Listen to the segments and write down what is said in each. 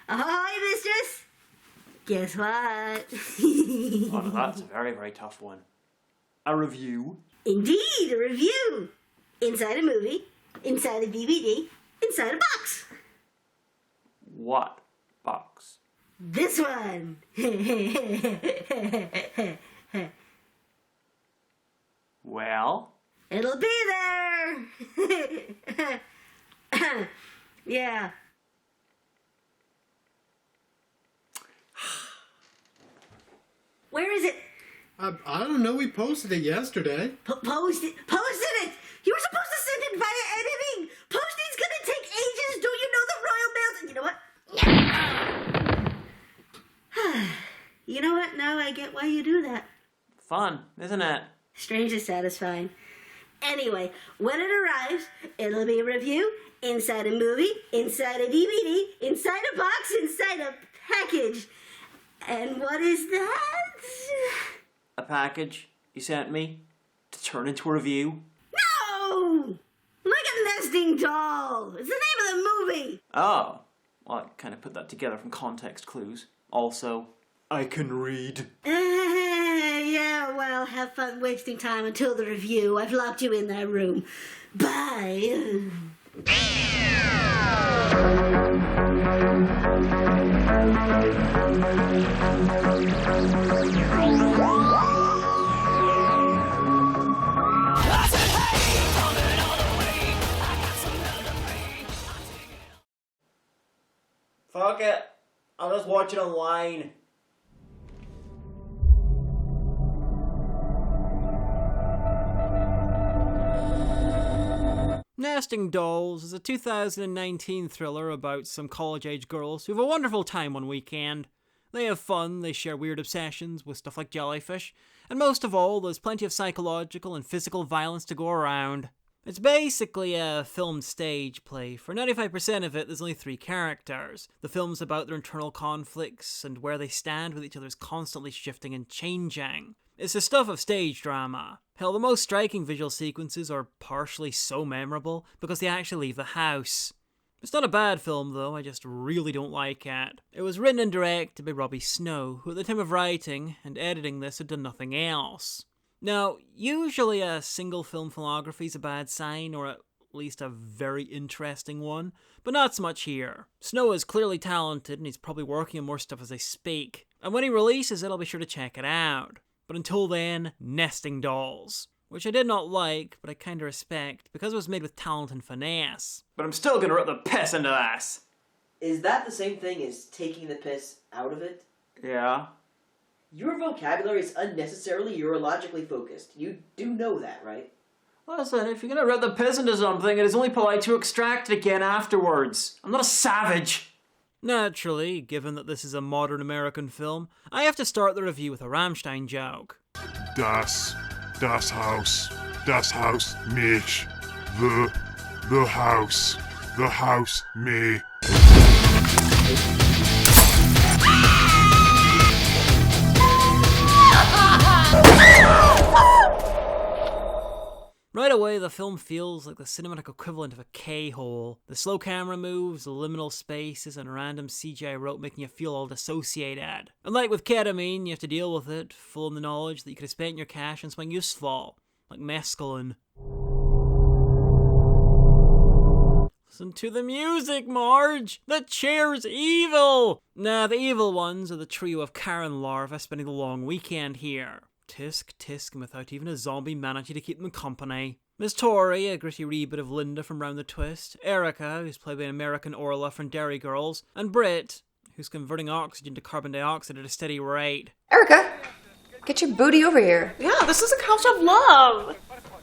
Ahoy, mistress! Guess what? Oh, no, that's a very, very tough one. A review? Indeed, a review. Inside a movie, inside a DVD, inside a box. What box? This one. Well? It'll be there. Yeah. Where is it? I don't know. We posted it yesterday. Posted it! You were supposed to send it via editing! Posting's gonna take ages! Don't you know the Royal Mail? You know what? You know what? Now I get why you do that. Fun, isn't it? Strangely satisfying. Anyway, when it arrives, it'll be a review, inside a movie, inside a DVD, inside a box, inside a package. And what is that? A package you sent me to turn into a review? No! Look at Nesting Doll! It's the name of the movie! Oh, well, I kind of put that together from context clues. Also, I can read. Yeah, well, have fun wasting time until the review. I've locked you in that room. Bye. Fuck it. I'll just watch it online. Nesting Dolls is a 2019 thriller about some college-age girls who have a wonderful time one weekend. They have fun, they share weird obsessions with stuff like jellyfish, and most of all, there's plenty of psychological and physical violence to go around. It's basically a filmed stage play. For 95% of it, there's only 3 characters. The film's about their internal conflicts and where they stand with each other is constantly shifting and changing. It's the stuff of stage drama. Hell, the most striking visual sequences are partially so memorable because they actually leave the house. It's not a bad film though, I just really don't like it. It was written and directed by Robbie Snow, who at the time of writing and editing this had done nothing else. Now, usually a single film filmography is a bad sign, or at least a very interesting one, but not so much here. Snow is clearly talented and he's probably working on more stuff as I speak, and when he releases it I'll be sure to check it out. But until then, Nesting Dolls, which I did not like, but I kinda respect, because it was made with talent and finesse. But I'm still gonna rip the piss into this! Is that the same thing as taking the piss out of it? Yeah? Your vocabulary is unnecessarily urologically focused. You do know that, right? Listen, if you're gonna rip the piss into something, it is only polite to extract it again afterwards. I'm not a savage! Naturally, given that this is a modern American film, I have to start the review with a Rammstein joke. Das Haus mich, the house me. Right away, the film feels like the cinematic equivalent of a K-hole. The slow camera moves, the liminal spaces, and random CGI rope making you feel all dissociated. And like with ketamine, you have to deal with it, full in the knowledge that you could have spent your cash on something useful, like mescaline. Listen to the music, Marge! The chair's evil! Nah, the evil ones are the trio of Karen larvae spending the long weekend here. Tisk, tisk, and without even a zombie managing to keep them company. Miss Tori, a gritty reboot of Linda from Round the Twist, Erica, who's played by an American Orla from Derry Girls, and Britt, who's converting oxygen to carbon dioxide at a steady rate. Erica, get your booty over here. Yeah, this is a couch of love.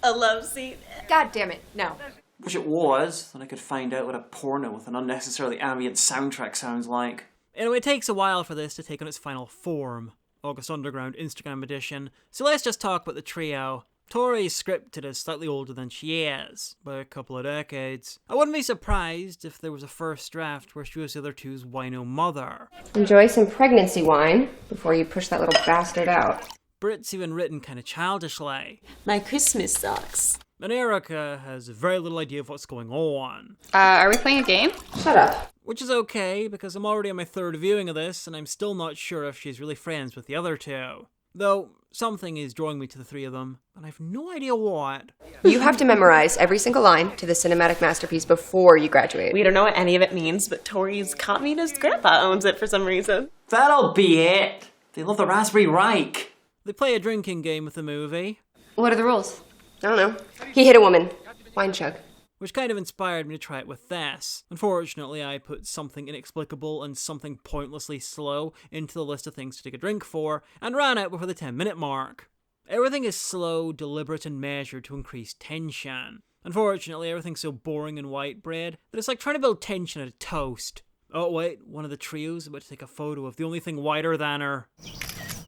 A love seat. God damn it, no. Wish it was, then I could find out what a porno with an unnecessarily ambient soundtrack sounds like. Anyway, it takes a while for this to take on its final form. August Underground Instagram edition, so let's just talk about the trio. Tori's scripted as slightly older than she is, by a couple of decades. I wouldn't be surprised if there was a first draft where she was the other two's wino mother. Enjoy some pregnancy wine before you push that little bastard out. Britt's even written kinda childishly. My Christmas socks. and Erica has very little idea of what's going on. Are we playing a game? Shut up. Which is okay, because I'm already on my third viewing of this, and I'm still not sure if she's really friends with the other two. Though, something is drawing me to the three of them, and I've no idea what. You have to memorize every single line to the cinematic masterpiece before you graduate. We don't know what any of it means, but Tori's communist grandpa owns it for some reason. That'll be it. They love the Raspberry Reich. They play a drinking game with the movie, What are the rules? I don't know. He hit a woman. Wine chug. which kind of inspired me to try it with this. Unfortunately, I put something inexplicable and something pointlessly slow into the list of things to take a drink for, and ran out before the 10-minute mark. Everything is slow, deliberate, and measured to increase tension. Unfortunately, everything's so boring and white bread that it's like trying to build tension at a toast. Oh wait, one of the trio's about to take a photo of the only thing whiter than her.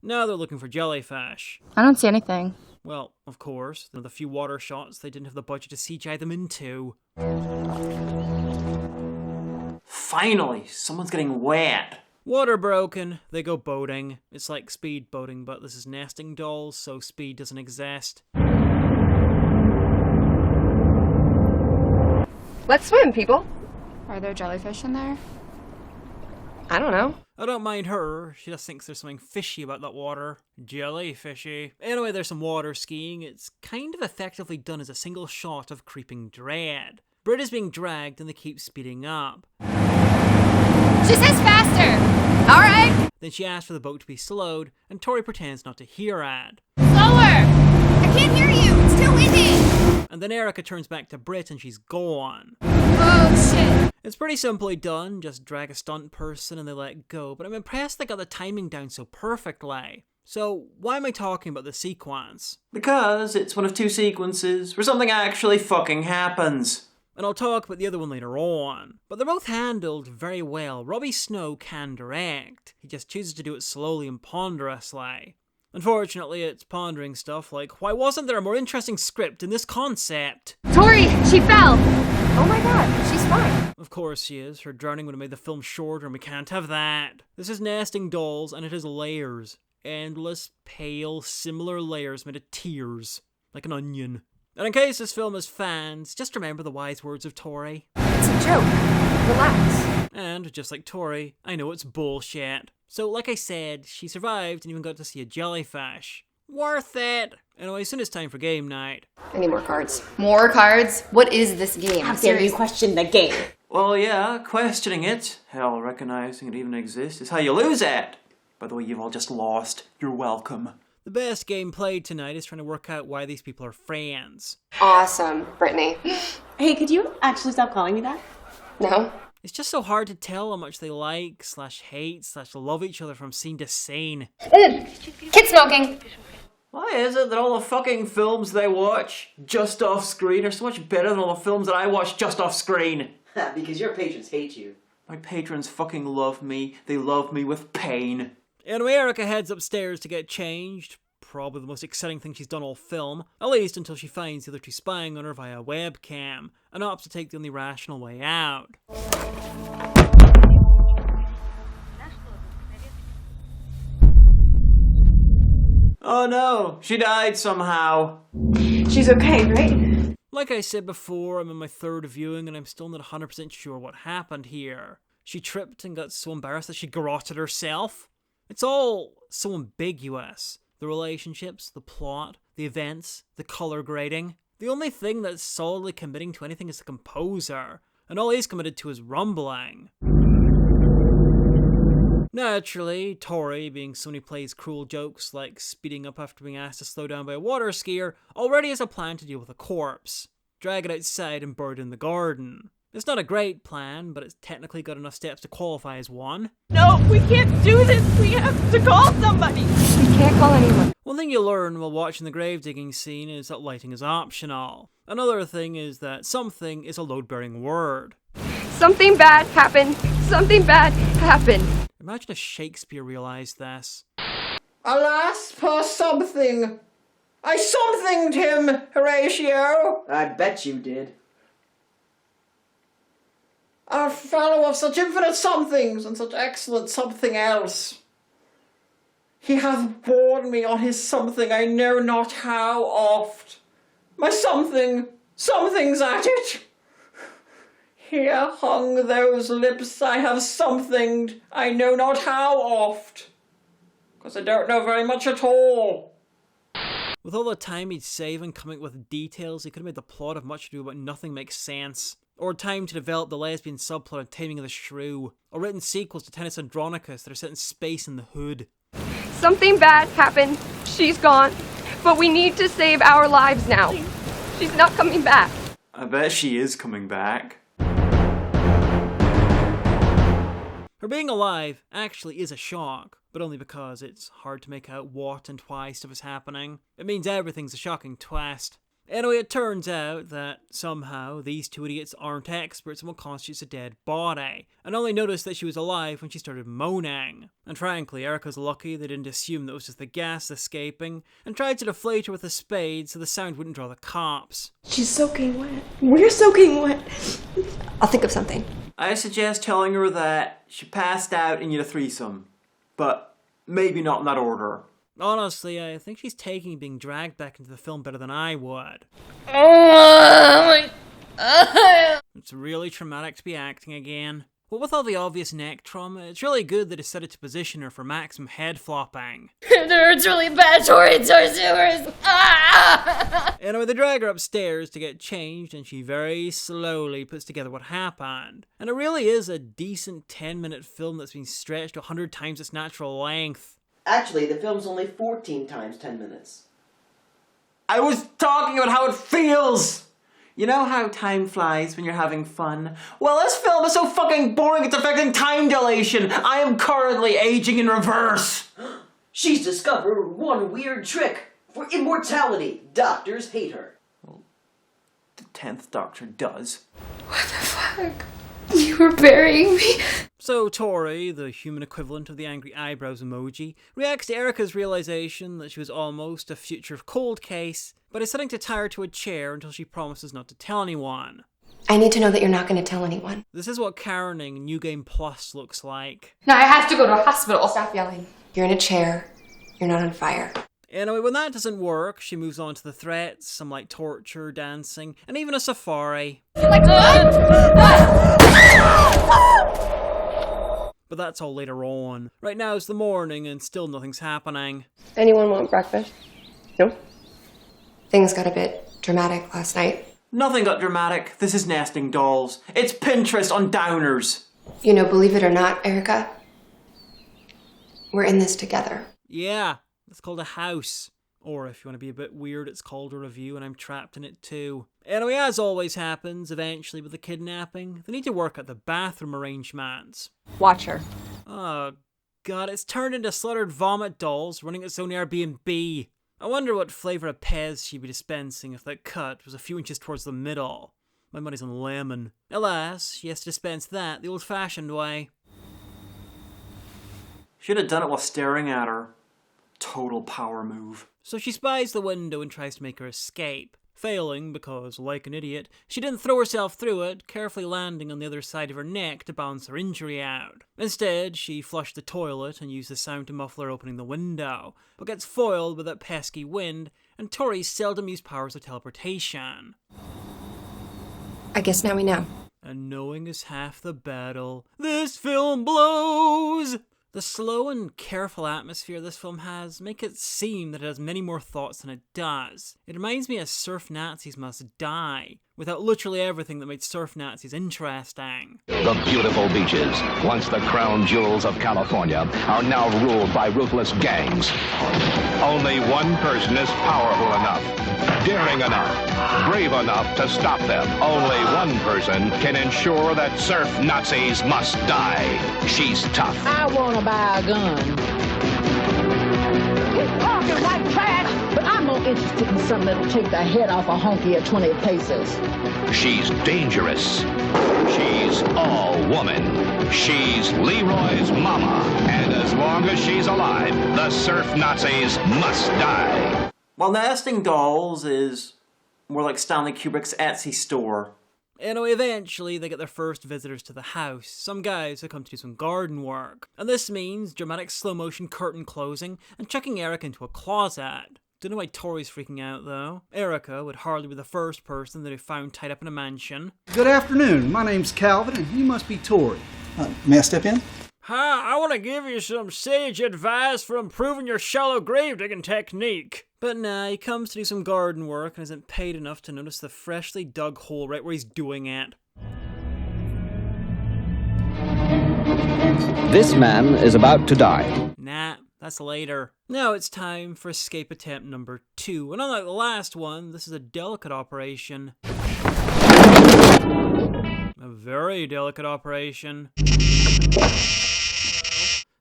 Now they're looking for jellyfish. I don't see anything. Well, of course, the few water shots they didn't have the budget to CGI them into. Finally, someone's getting wet. Water broken, they go boating. It's like speed boating, but this is nesting dolls, so speed doesn't exist. Let's swim, people. Are there jellyfish in there? I don't know. I don't mind her, she just thinks there's something fishy about that water. Jellyfishy. Anyway, there's some water skiing. It's kind of effectively done as a single shot of creeping dread. Britt is being dragged and they keep speeding up. She says faster! Alright! Then she asks for the boat to be slowed, and Tori pretends not to hear it. Slower! I can't hear you! It's too windy! And then Erica turns back to Britt and she's gone. Oh shit! It's pretty simply done, just drag a stunt person and they let go, but I'm impressed they got the timing down so perfectly. So, why am I talking about this sequence? Because it's one of two sequences where something actually fucking happens. And I'll talk about the other one later on. But they're both handled very well. Robbie Snow can direct. He just chooses to do it slowly and ponderously. Unfortunately, it's pondering stuff like, why wasn't there a more interesting script in this concept? Tori! She fell! Oh my god, she's fine. Of course she is. Her drowning would have made the film shorter and we can't have that. This is nesting dolls and it has layers. Endless, pale, similar layers made of tears. Like an onion. And in case this film has fans, just remember the wise words of Tori. It's a joke. Relax. And, just like Tori, I know it's bullshit. So, like I said, she survived and even got to see a jellyfish. Worth it! Anyway, soon it's time for game night. I need more cards. More cards? What is this game? How dare you question the game? Well, yeah, questioning it, hell, recognizing it even exists, is how you lose it. By the way, you've all just lost. You're welcome. The best game played tonight is trying to work out why these people are friends. Awesome, Brittany. Hey, could you actually stop calling me that? No? It's just so hard to tell how much they like, /hate, /love each other from scene to scene. Kid smoking. Why is it that all the fucking films they watch just off screen are so much better than all the films that I watch just off screen? Because your patrons hate you. My patrons fucking love me. They love me with pain. Anyway, Erica heads upstairs to get changed. Probably the most exciting thing she's done all film, at least until she finds the other two spying on her via webcam, and opts to take the only rational way out. Oh no, she died somehow. She's okay, right? Like I said before, I'm in my third viewing and I'm still not 100% sure what happened here. She tripped and got so embarrassed that she garroted herself. It's all so ambiguous. The relationships, the plot, the events, the colour grading. The only thing that's solidly committing to anything is the composer, and all he's committed to is rumbling. Naturally, Tori, being someone who plays cruel jokes like speeding up after being asked to slow down by a water skier, already has a plan to deal with a corpse. Drag it outside and bury it in the garden. It's not a great plan, but it's technically got enough steps to qualify as one. No, we can't do this. We have to call somebody. We can't call anyone. One thing you learn while watching the grave digging scene is that lighting is optional. Another thing is that something is a load-bearing word. Something bad happened. Something bad happened. Imagine if Shakespeare realised this. Alas, poor something. I somethinged him, Horatio. I bet you did. A fellow of such infinite somethings and such excellent something else. He hath borne me on his something I know not how oft. My something's at it. Here hung those lips I have somethinged, I know not how oft, 'cause I don't know very much at all. With all the time he'd save and coming up with details, he could have made the plot of Much Ado About Nothing make sense. Or time to develop the lesbian subplot of Taming of the Shrew. Or written sequels to Tennis Andronicus that are set in space in the hood. Something bad happened. She's gone. But we need to save our lives now. She's not coming back. I bet she is coming back. Her being alive actually is a shock, but only because it's hard to make out what and why stuff is happening. It means everything's a shocking twist. Anyway, it turns out that somehow these two idiots aren't experts in what constitutes a dead body, and only noticed that she was alive when she started moaning. And frankly, Erica's lucky they didn't assume that it was just the gas escaping, and tried to deflate her with a spade so the sound wouldn't draw the cops. She's soaking wet. We're soaking wet. I'll think of something. I suggest telling her that she passed out and you had a threesome, but maybe not in that order. Honestly, I think she's taking being dragged back into the film better than I would. It's really traumatic to be acting again. But with all the obvious neck trauma, it's really good they decided to position her for maximum head flopping. It hurts really bad, Tori. Sewers. Anyway, they drag her upstairs to get changed, and she very slowly puts together what happened. And it really is a decent 10-minute film that's been stretched to 100 times its natural length. Actually, the film's only 14 times 10 minutes. I was talking about how it feels! You know how time flies when you're having fun? Well, this film is so fucking boring it's affecting time dilation! I am currently aging in reverse! She's discovered one weird trick for immortality. Doctors hate her. Well, the 10th Doctor does. What the fuck? You were burying me? So Tori, the human equivalent of the angry eyebrows emoji, reacts to Erica's realization that she was almost a future cold case, but is setting to tie her to a chair until she promises not to tell anyone. I need to know that you're not going to tell anyone. This is what Karening New Game Plus looks like. Now I have to go to a hospital. Stop yelling. You're in a chair. You're not on fire. Anyway, when that doesn't work, she moves on to the threats, some like torture, dancing, and even a safari. But that's all later on. Right now it's the morning and still nothing's happening. Anyone want breakfast? No? Things got a bit dramatic last night. Nothing got dramatic. This is Nesting Dolls. It's Pinterest on downers. You know, believe it or not, Erica, we're in this together. Yeah, it's called a house. Or if you want to be a bit weird, it's called a review and I'm trapped in it too. Anyway, as always happens, eventually with the kidnapping, they need to work out the bathroom arrangements. Watch her. Oh god, it's turned into slaughtered vomit dolls running its own Airbnb. I wonder what flavour of Pez she'd be dispensing if that cut was a few inches towards the middle. My money's on lemon. Alas, she has to dispense that the old-fashioned way. Should have done it while staring at her. Total power move. So she spies the window and tries to make her escape, failing because, like an idiot, she didn't throw herself through it, carefully landing on the other side of her neck to balance her injury out. Instead, she flushed the toilet and used the sound to muffle her opening the window, but gets foiled by that pesky wind and Tori's seldom used powers of teleportation. I guess now we know. And knowing is half the battle. This film blows! The slow and careful atmosphere this film has make it seem that it has many more thoughts than it does. It reminds me of Surf Nazis Must Die, without literally everything that made Surf Nazis interesting. The beautiful beaches, once the crown jewels of California, are now ruled by ruthless gangs. Only one person is powerful enough, daring enough, brave enough to stop them. Only one person can ensure that surf Nazis must die. She's tough. I want to buy a gun. He's talking like trash, but I'm more interested in something that'll take the head off a honky at 20 pesos. She's dangerous. She's all woman. She's Leroy's mama. And as long as she's alive, the surf Nazis must die. While Nesting Dolls is more like Stanley Kubrick's Etsy store. Anyway, eventually they get their first visitors to the house, some guys who come to do some garden work. And this means dramatic slow-motion curtain closing and chucking Eric into a closet. Don't know why Tori's freaking out though. Erica would hardly be the first person that he found tied up in a mansion. Good afternoon. My name's Calvin, and you must be Tori. May I step in? Hi, I want to give you some sage advice for improving your shallow grave digging technique. But nah, he comes to do some garden work and isn't paid enough to notice the freshly dug hole right where he's doing it. This man is about to die. Nah, that's later. Now it's time for escape attempt number 2. And unlike the last one, this is a delicate operation. A very delicate operation.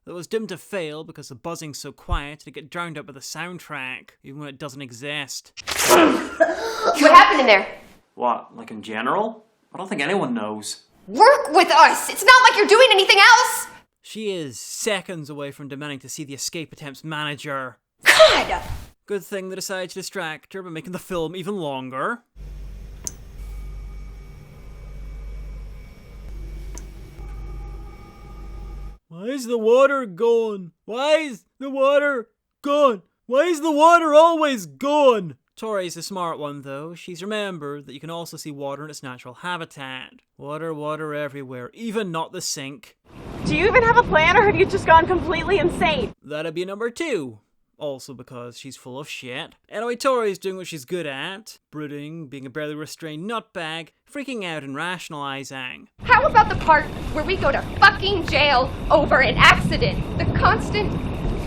That was doomed to fail because the buzzing's so quiet it'd get drowned out by the soundtrack, even when it doesn't exist. What happened in there? What, like in general? I don't think anyone knows. Work with us! It's not like you're doing anything else! She is seconds away from demanding to see the escape attempts manager. God! Good thing they decided to distract her by making the film even longer. Why is the water gone? Why is the water gone? Why is the water always gone? Tori's the smart one though. She's remembered that you can also see water in its natural habitat. Water, water everywhere, even not the sink. Do you even have a plan, or have you just gone completely insane? That'd be number 2. Also because she's full of shit. Anyway, Tori's doing what she's good at. Brooding, being a barely restrained nutbag, freaking out and rationalizing. How about the part where we go to fucking jail over an accident? The constant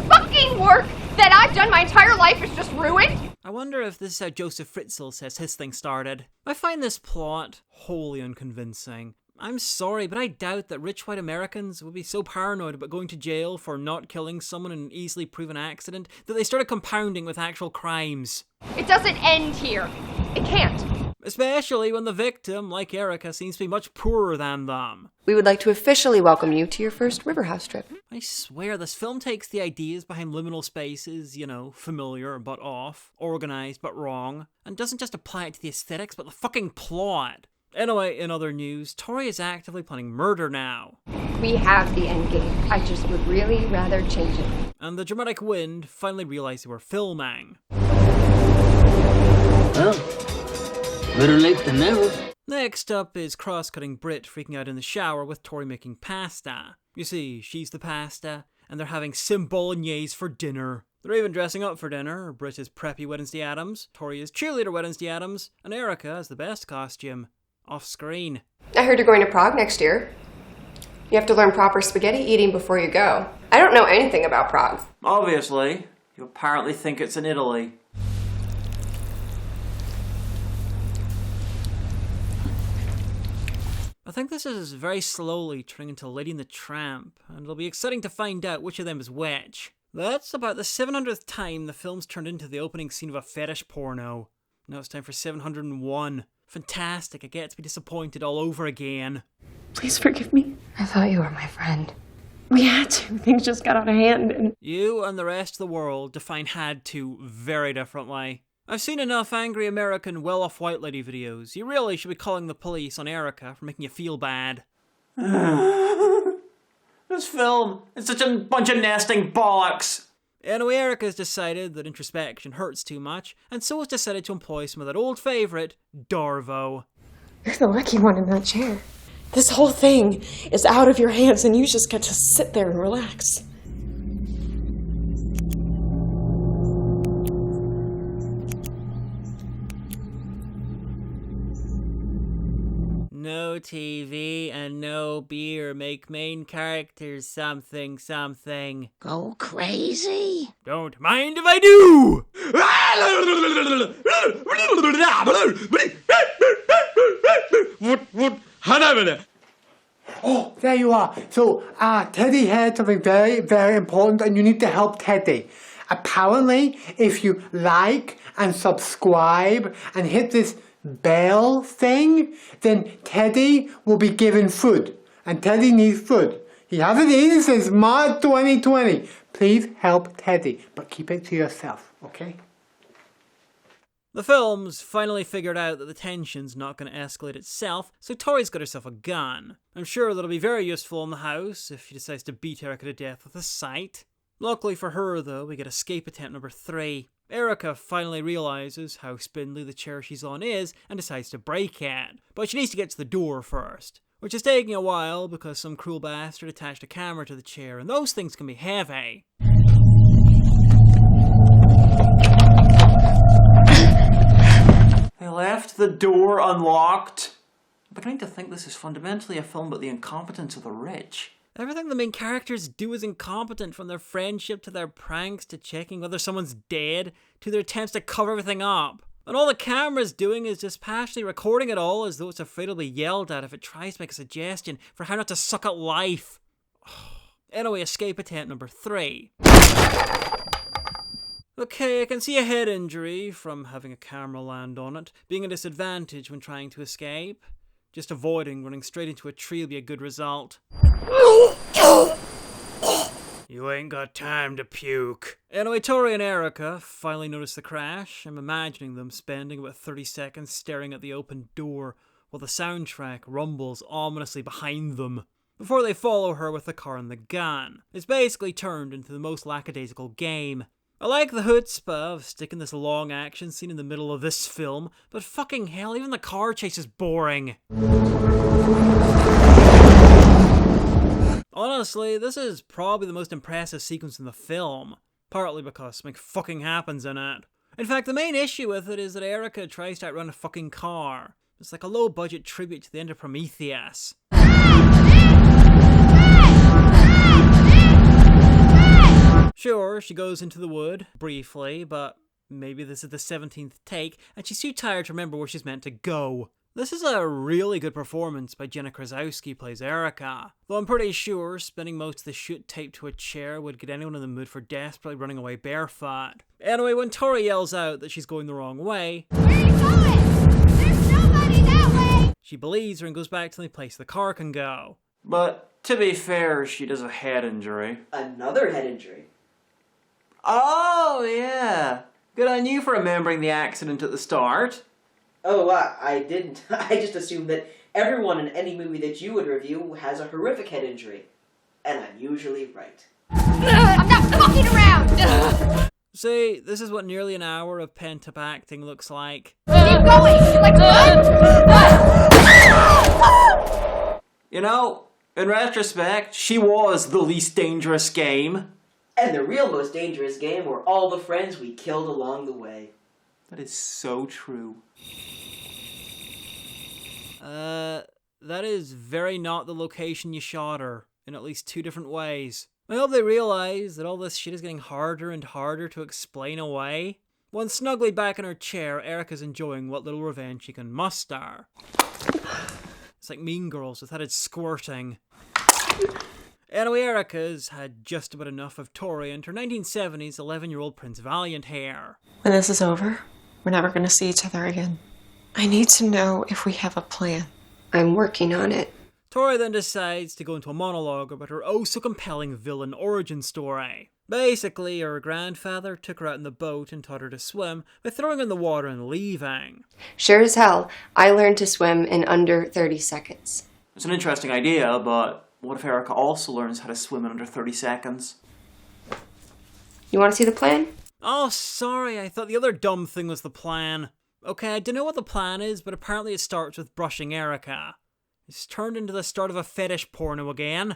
fucking work that I've done my entire life is just ruined? I wonder if this is how Joseph Fritzl says his thing started. I find this plot wholly unconvincing. I'm sorry, but I doubt that rich white Americans would be so paranoid about going to jail for not killing someone in an easily proven accident that they started compounding with actual crimes. It doesn't end here. It can't. Especially when the victim, like Erica, seems to be much poorer than them. We would like to officially welcome you to your first river house trip. I swear, this film takes the ideas behind liminal spaces, you know, familiar but off, organized but wrong, and doesn't just apply it to the aesthetics but the fucking plot. Anyway, in other news, Tori is actively planning murder now. We have the end game. I just would really rather change it. And the dramatic wind finally realized they were filming. Well, better late than never. Next up is cross-cutting Brit freaking out in the shower with Tori making pasta. You see, she's the pasta, and they're having sim bolognese for dinner. They're even dressing up for dinner. Brit is preppy Wednesday Addams, Tori is cheerleader Wednesday Addams, and Erica has the best costume. Off screen. I heard you're going to Prague next year. You have to learn proper spaghetti eating before you go. I don't know anything about Prague. Obviously, you apparently think it's in Italy. I think this is very slowly turning into Lady and the Tramp, and it'll be exciting to find out which of them is which. That's about the 700th time the film's turned into the opening scene of a fetish porno. Now it's time for 701. Fantastic, I get to be disappointed all over again. Please forgive me. I thought you were my friend. We had to. Things just got out of hand and... You and the rest of the world define had to very differently. I've seen enough angry American well-off white lady videos. You really should be calling the police on Erica for making you feel bad. This film is such a bunch of nesting bollocks. Anyway, Erica's decided that introspection hurts too much, and so has decided to employ some of that old favourite, Darvo. You're the lucky one in that chair. This whole thing is out of your hands and you just get to sit there and relax. No TV and no beer make main characters something something. Go crazy? Don't mind if I do! Oh, there you are. So, Teddy had something very, very important and you need to help Teddy. Apparently, if you like and subscribe and hit this bell thing, then Teddy will be given food. And Teddy needs food. He hasn't eaten since March 2020. Please help Teddy, but keep it to yourself, okay? The film's finally figured out that the tension's not going to escalate itself, so Tori's got herself a gun. I'm sure that'll be very useful in the house if she decides to beat Erica to death with a sight. Luckily for her, though, we get escape attempt number 3. Erica finally realizes how spindly the chair she's on is and decides to break it, but she needs to get to the door first, which is taking a while because some cruel bastard attached a camera to the chair, and those things can be heavy. They left the door unlocked. I'm beginning to think this is fundamentally a film about the incompetence of the rich. Everything the main characters do is incompetent, from their friendship to their pranks to checking whether someone's dead to their attempts to cover everything up. And all the camera's doing is just passionately recording it all as though it's afraid it'll be yelled at if it tries to make a suggestion for how not to suck at life. Anyway, escape attempt number 3. Okay, I can see a head injury from having a camera land on it being a disadvantage when trying to escape. Just avoiding running straight into a tree will be a good result. You ain't got time to puke. Anyway, Tori and Erica finally notice the crash. I'm imagining them spending about 30 seconds staring at the open door while the soundtrack rumbles ominously behind them before they follow her with the car and the gun. It's basically turned into the most lackadaisical game. I like the chutzpah of sticking this long action scene in the middle of this film, but fucking hell, even the car chase is boring. Honestly, this is probably the most impressive sequence in the film, partly because something fucking happens in it. In fact, the main issue with it is that Erica tries to outrun a fucking car. It's like a low-budget tribute to the end of Prometheus. Sure, she goes into the wood, briefly, but maybe this is the 17th take, and she's too tired to remember where she's meant to go. This is a really good performance by Jenna Krasowski plays Erica, though I'm pretty sure spending most of the shoot taped to a chair would get anyone in the mood for desperately running away barefoot. Anyway, when Tori yells out that she's going the wrong way, Where are you going? There's nobody that way! She believes her and goes back to the only place the car can go. But to be fair, she does a head injury. Another head injury. Oh, yeah. Good on you for remembering the accident at the start. Oh, I didn't. I just assumed that everyone in any movie that you would review has a horrific head injury. And I'm usually right. I'm not fucking around! See, this is what nearly an hour of pent-up acting looks like. Keep going! Like what? You know, in retrospect, she was the least dangerous game. And the real most dangerous game were all the friends we killed along the way. That is so true. That is very not the location you shot her, in at least 2 different ways. I hope they realize that all this shit is getting harder and harder to explain away. Once snugly back in her chair, Erica's enjoying what little revenge she can muster. It's like Mean Girls with added squirting. Anyway, Erica's had just about enough of Tori and her 1970s 11-year-old Prince Valiant hair. When this is over, we're never going to see each other again. I need to know if we have a plan. I'm working on it. Tori then decides to go into a monologue about her oh-so-compelling villain origin story. Basically, her grandfather took her out in the boat and taught her to swim by throwing her in the water and leaving. Sure as hell, I learned to swim in under 30 seconds. It's an interesting idea, but what if Erica also learns how to swim in under 30 seconds? You want to see the plan? Oh, sorry, I thought the other dumb thing was the plan. Okay, I don't know what the plan is, but apparently it starts with brushing Erica. It's turned into the start of a fetish porno again.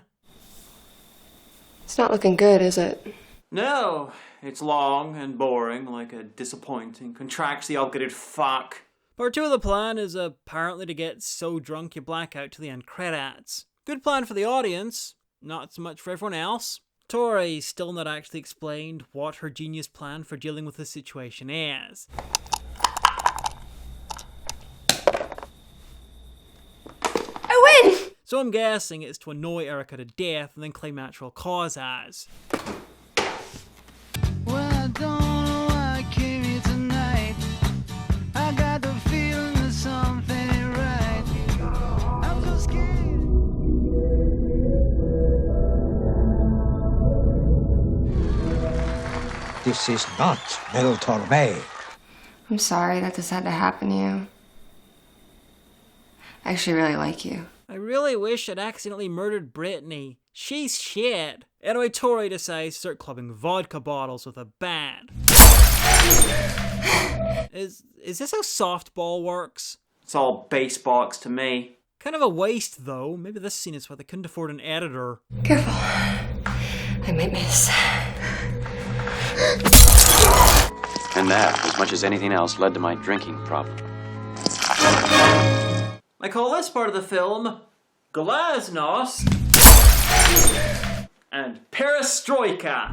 It's not looking good, is it? No, it's long and boring, like a disappointing, contractually obligated fuck. Part 2 of the plan is apparently to get so drunk you black out to the end credits. Good plan for the audience, not so much for everyone else. Tori's still not actually explained what her genius plan for dealing with this situation is. I win! So I'm guessing it's to annoy Erica to death and then claim natural causes. Well, I don't know why I came here tonight. I got the feeling that something ain't right. I'm so scared. This is not Mel Torme. I'm sorry that this had to happen to you. I actually really like you. I really wish I'd accidentally murdered Brittany. She's shit. Anyway, Tori decides to start clubbing vodka bottles with a bat. Is this how softball works? It's all base box to me. Kind of a waste, though. Maybe this scene is why they couldn't afford an editor. Careful. I might miss. And that, as much as anything else, led to my drinking problem. I call this part of the film Glasnost and Perestroika.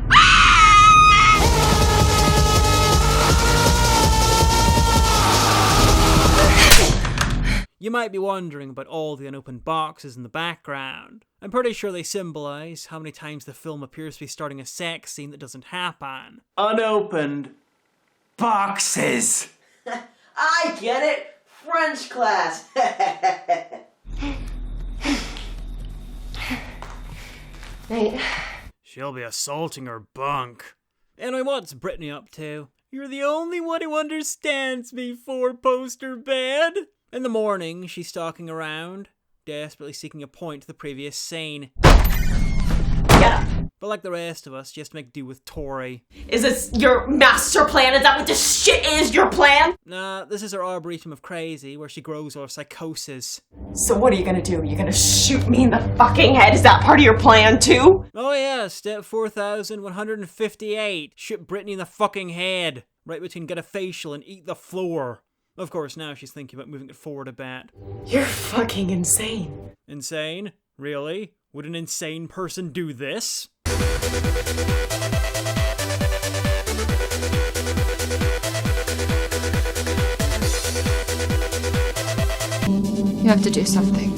You might be wondering about all the unopened boxes in the background. I'm pretty sure they symbolize how many times the film appears to be starting a sex scene that doesn't happen. Unopened boxes. I get it! French class! Right. She'll be assaulting her bunk. Anyway, what's Brittany up to? You're the only one who understands me, four-poster bed. In the morning, she's stalking around, desperately seeking a point to the previous scene. But like the rest of us, she has to make do with Tori. Is this your master plan? Is that what this shit is, your plan? Nah, this is her arboretum of crazy, where she grows out of psychosis. So what are you gonna do? You gonna shoot me in the fucking head? Is that part of your plan, too? Oh yeah, step 4158. Shoot Brittany in the fucking head. Right between get a facial and eat the floor. Of course, now she's thinking about moving it forward a bit. You're fucking insane. Insane? Really? Would an insane person do this? You have to do something.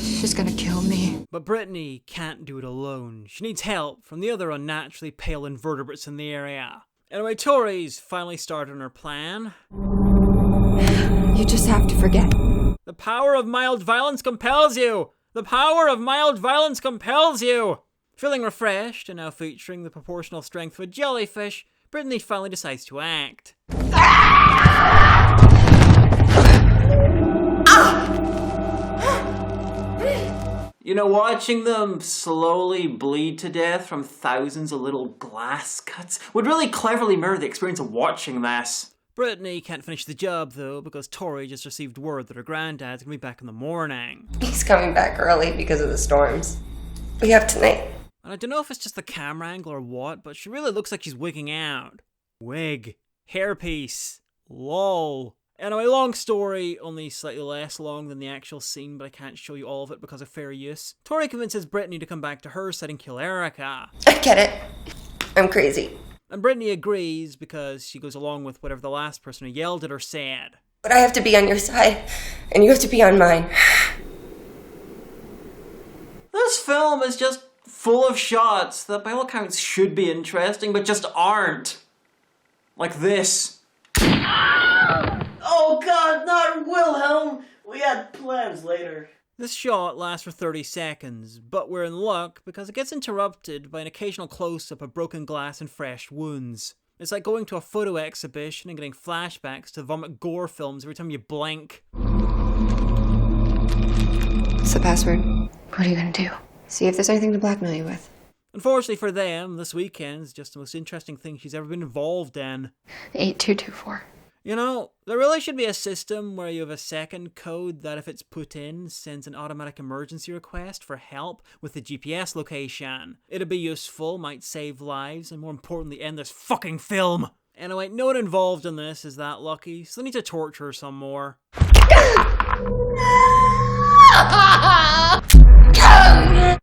She's gonna kill me. But Brittany can't do it alone. She needs help from the other unnaturally pale invertebrates in the area. Anyway, Tori's finally started on her plan. You just have to forget. The power of mild violence compels you! The power of mild violence compels you! Feeling refreshed and now featuring the proportional strength of a jellyfish, Brittany finally decides to act. You know, watching them slowly bleed to death from thousands of little glass cuts would really cleverly mirror the experience of watching this. Brittany can't finish the job, though, because Tori just received word that her granddad's gonna be back in the morning. He's coming back early because of the storms. We have tonight. And I don't know if it's just the camera angle or what, but she really looks like she's wigging out. Wig. Hairpiece. Lol. Anyway, long story, only slightly less long than the actual scene, but I can't show you all of it because of fair use. Tori convinces Brittany to come back to her side and kill Erica. I get it. I'm crazy. And Brittany agrees because she goes along with whatever the last person who yelled at her said. But I have to be on your side, and you have to be on mine. This film is just full of shots that by all accounts should be interesting, but just aren't. Like this. Oh god, not Wilhelm! We had plans later. This shot lasts for 30 seconds, but we're in luck because it gets interrupted by an occasional close-up of broken glass and fresh wounds. It's like going to a photo exhibition and getting flashbacks to vomit gore films every time you blink. What's the password? What are you gonna do? See if there's anything to blackmail you with. Unfortunately for them, this weekend's just the most interesting thing she's ever been involved in. 8224. You know, there really should be a system where you have a second code that if it's put in, sends an automatic emergency request for help with the GPS location. It'd be useful, might save lives, and more importantly end this fucking film. Anyway, no one involved in this is that lucky, so they need to torture her some more.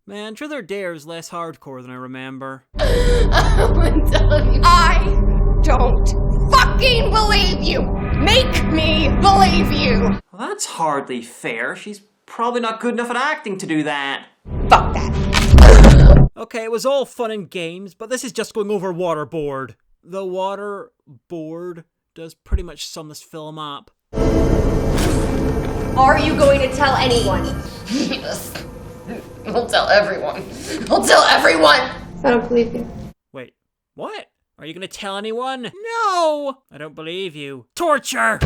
Man, Truth or Dare is less hardcore than I remember. I don't fucking believe you! Make me believe you! Well, that's hardly fair. She's probably not good enough at acting to do that. Fuck that. Okay, it was all fun and games, but this is just going over waterboard. The waterboard does pretty much sum this film up. Are you going to tell anyone? Yes. I'll tell everyone. I'll tell everyone! I don't believe you. Wait, what? Are you gonna tell anyone? No! I don't believe you. Torture!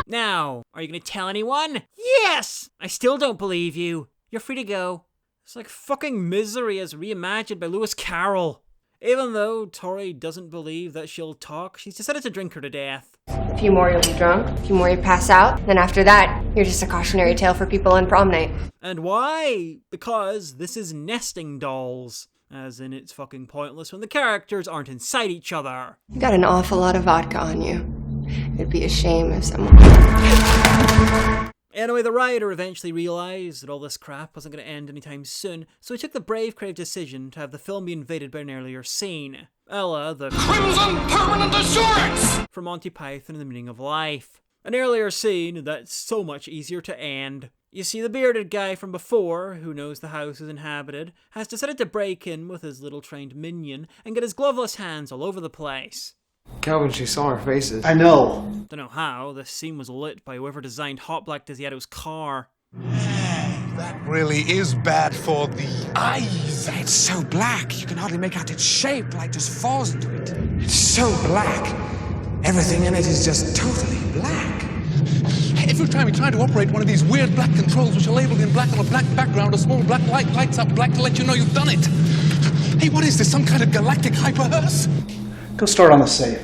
Now, are you gonna tell anyone? Yes! I still don't believe you. You're free to go. It's like fucking Misery as reimagined by Lewis Carroll. Even though Tori doesn't believe that she'll talk, she's decided to drink her to death. A few more you'll be drunk, a few more you pass out, then after that, you're just a cautionary tale for people on prom night. And why? Because this is nesting dolls. As in, it's fucking pointless when the characters aren't inside each other. You got an awful lot of vodka on you. It'd be a shame if someone... Anyway, the writer eventually realised that all this crap wasn't going to end anytime soon, so he took the brave, creative decision to have the film be invaded by an earlier scene. Ella, the Crimson Permanent Assurance! From Monty Python and the Meaning of Life. An earlier scene that's so much easier to end. You see, the bearded guy from before, who knows the house is inhabited, has decided to break in with his little trained minion and get his gloveless hands all over the place. Calvin, she saw our faces. I know. Don't know how, this scene was lit by whoever designed Hot Black Desiato's car. That really is bad for the eyes. It's so black, you can hardly make out its shape, light just falls into it. It's so black. Everything in it is just totally black. Every time you try to operate one of these weird black controls which are labeled in black on a black background, a small black light lights up black to let you know you've done it. Hey, what is this, some kind of galactic hyperhearse? Go start on the safe.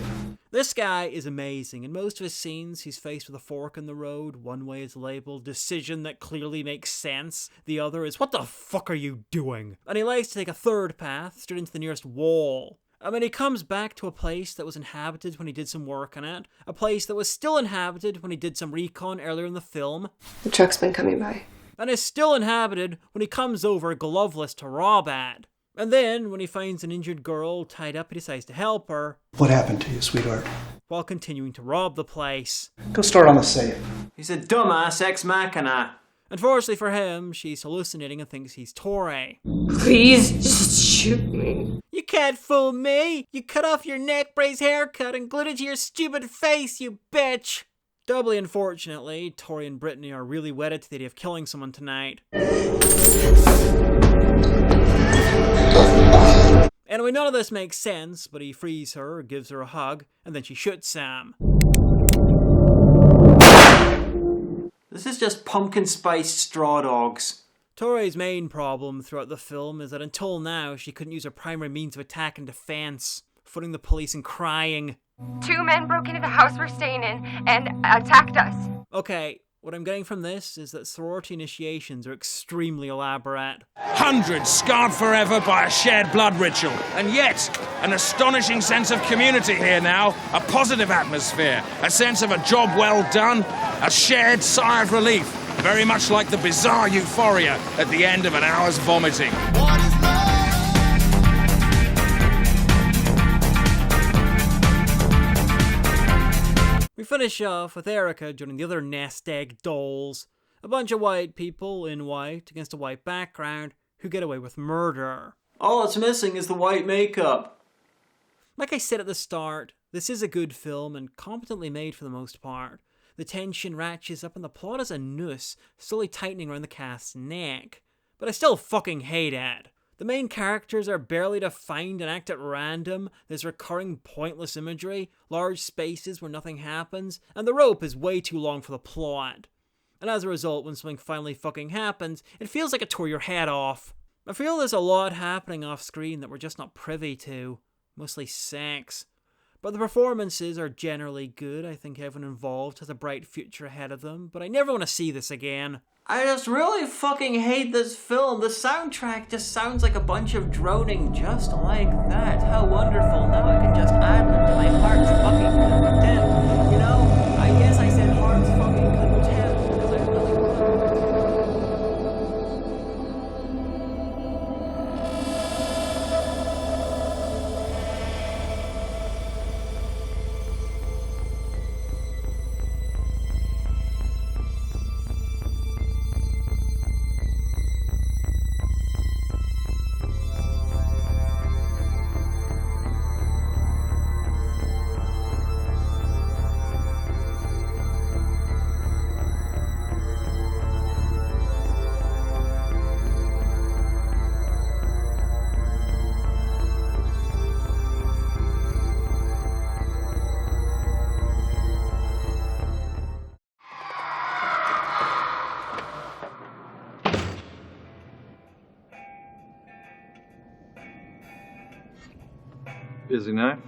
This guy is amazing. In most of his scenes, he's faced with a fork in the road. One way is labeled decision that clearly makes sense. The other is, what the fuck are you doing? And he likes to take a third path, straight into the nearest wall. I mean, he comes back to a place that was inhabited when he did some work on it. A place that was still inhabited when he did some recon earlier in the film. The truck's been coming by. And is still inhabited when he comes over gloveless to rob at. And then, when he finds an injured girl tied up, he decides to help her. What happened to you, sweetheart? While continuing to rob the place. Go start on the safe. He's a dumbass ex-machina. Unfortunately for him, she's hallucinating and thinks he's Tori. Please, just shoot me. You can't fool me! You cut off your neck brace haircut and glued it to your stupid face, you bitch! Doubly unfortunately, Tori and Brittany are really wedded to the idea of killing someone tonight. Anyway, none of this makes sense, but he frees her, gives her a hug, and then she shoots Sam. This is just pumpkin spice straw dogs. Tori's main problem throughout the film is that until now, she couldn't use her primary means of attack and defense, footing the police and crying. 2 men broke into the house we're staying in and attacked us. Okay, what I'm getting from this is that sorority initiations are extremely elaborate. Hundreds scarred forever by a shared blood ritual. And yet, an astonishing sense of community here now. A positive atmosphere. A sense of a job well done. A shared sigh of relief. Very much like the bizarre euphoria at the end of an hour's vomiting. We finish off with Erica joining the other nest egg dolls. A bunch of white people in white against a white background who get away with murder. All it's missing is the white makeup. Like I said at the start, this is a good film and competently made for the most part. The tension ratchets up and the plot is a noose, slowly tightening around the cast's neck. But I still fucking hate it. The main characters are barely defined and act at random, there's recurring pointless imagery, large spaces where nothing happens, and the rope is way too long for the plot. And as a result, when something finally fucking happens, it feels like it tore your head off. I feel there's a lot happening off screen that we're just not privy to. Mostly sex. But the performances are generally good. I think everyone involved has a bright future ahead of them, but I never want to see this again. I just really fucking hate this film. The soundtrack just sounds like a bunch of droning just like that. How wonderful. Now I can just add them to my heart's fucking content. You know, I guess I said heart's fucking content because I really Busy night?